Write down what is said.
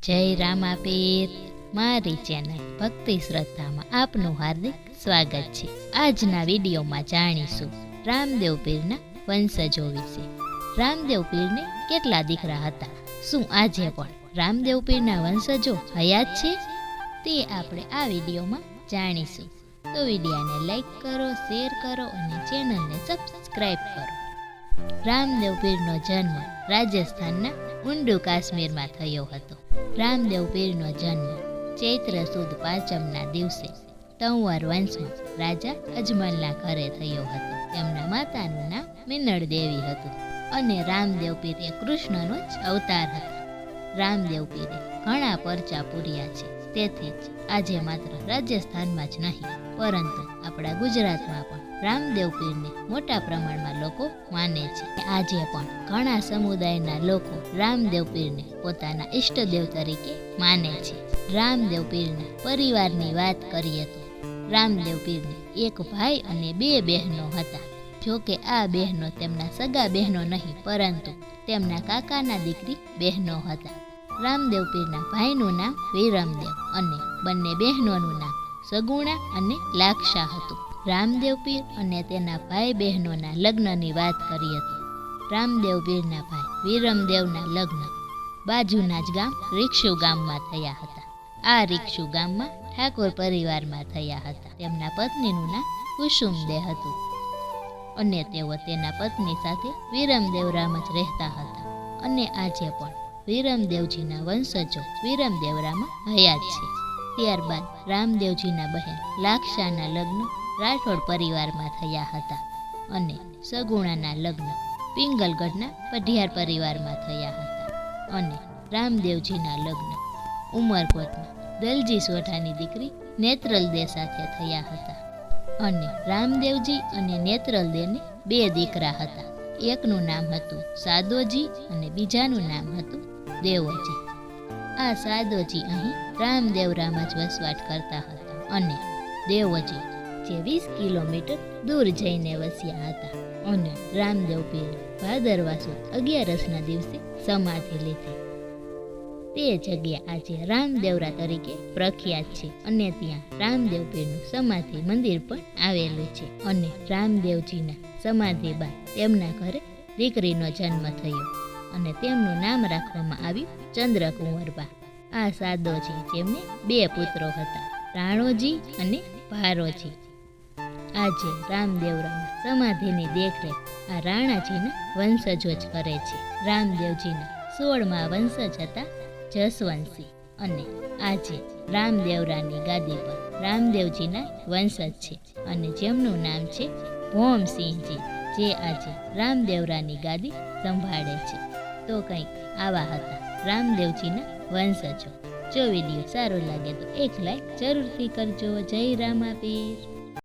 જય રામાપીર મારી ચેનલ ભક્તિ શ્રદ્ધામાં આપનું હાર્દિક સ્વાગત છે। આજના વિડીયોમાં જાણીશું રામદેવ પીરના વંશજો વિશે। રામદેવ પીરને કેટલા દીકરા હતા? શું આજે પણ રામદેવ પીરના વંશજો હયાત છે? તે આપણે આ વિડીયોમાં જાણીશું। તો વિડીયોને લાઈક કરો, શેર કરો અને ચેનલને સબસ્ક્રાઈબ કરો। રામદેવ પીરનો જન્મ રાજસ્થાનના ઊંડુ કાશ્મીરમાં થયો હતો। રામદેવ પીરનો જન્મ ચૈત્ર સુદ પાંચમના દિવસે તંવર વંશમાં રાજા અજમલના ઘરે થયો હતો। તેમના માતાનું નામ મિનળ દેવી હતું અને રામદેવ પીર એ કૃષ્ણનો જ અવતાર હતા। રામદેવ પીરે ઘણા પરચા પૂર્યા છે, તેથી જ આજે માત્ર રાજસ્થાનમાં જ નહીં પરંતુ આપણા ગુજરાતમાં પણ રામદેવ પીરને મોટા પ્રમાણમાં લોકો માને છે। આજે પણ ઘણા સમુદાયના લોકો રામદેવ પીરને પોતાના ઈષ્ટદેવ તરીકે માને છે। રામદેવ પીરના પરિવારની વાત કરીએ તો રામદેવ પીરને એક ભાઈ અને બે બહેનો હતા। જોકે આ બહેનો તેમના સગા બહેનો નહીં પરંતુ તેમના કાકાના દીકરી બહેનો હતા। રામદેવ પીરના ભાઈનું નામ વિરમદેવ અને બંને બહેનોનું નામ સગુણા અને લાક્ષા હતું। રામદેવ પીર અને તેના ભાઈ બહેનોના લગ્નની વાત કરીએ તો રામદેવ પીરના ભાઈ વિરમદેવના લગ્ન બાજુના જ ગામ રીક્ષુ ગામમાં થયા હતા। આ રીક્ષુ ગામમાં ઠાકોર પરિવારમાં થયા હતા। તેમના પત્નીનું નામ કુસુમદે હતું અને તેઓ તેના પત્ની સાથે વિરમદેવરામ જ રહેતા હતા અને આજે પણ વિરમદેવજીના વંશજો વિરમદેવરામાં હયાત છે। ત્યારબાદ રામદેવજીના બહેન લાક્ષાના લગ્ન રાઠોડ પરિવારમાં થયા હતા અને સગુણાના લગ્ન પિંગલગઢના પઢિયાર પરિવારમાં થયા હતા અને રામદેવજીના લગ્ન ઉમરકોટમાં દલજી સોઢાની દીકરી નેત્રલદે સાથે થયા હતા અને રામદેવજી અને નેત્રલદેને બે દીકરા હતા। એકનું નામ હતું સાદોજી અને બીજાનું નામ હતું દેવોજી। આ સાદોજી અહીં રામદેવરામ જ વસવાટ કરતા હતા અને દેવોજી જે 20 કિલોમીટર દૂર જઈને વસ્યા હતા અને રામદેવ પીર ભાદરવા સુદ 11ના દિવસે સમાધિ લીધી। તે જગ્યા આજે રામદેવરા તરીકે પ્રખ્યાત છે અને ત્યાં રામદેવ પીરનું સમાધિ મંદિર પણ આવેલું છે અને રામદેવજીના સમાધિ બાદ તેમના ઘરે દીકરીનો જન્મ થયો અને તેમનું નામ રાખવામાં આવ્યું ચંદ્રકુંવરબા। આ સાદોજી જેમને બે પુત્રો હતા, રાણોજી અને ભારોજી। આજે રામદેવરામાં સમાધિની દેખરેખ આ રાણાજીના વંશજો જ કરે છે। રામદેવજીના 16મા વંશજ હતા જસવંતસિંહ અને આજે રામદેવરાની ગાદી પર રામદેવજીના વંશજ છે અને જેમનું નામ છે ભોમસિંહજી, જે આજે રામદેવરાની ગાદી સંભાળે છે। તો કંઈક આવા હતા રામદેવજીના વંશજો। જો વિડીયો સારો લાગે તો એક લાઈક જરૂરથી કરજો। જય રામાપીર।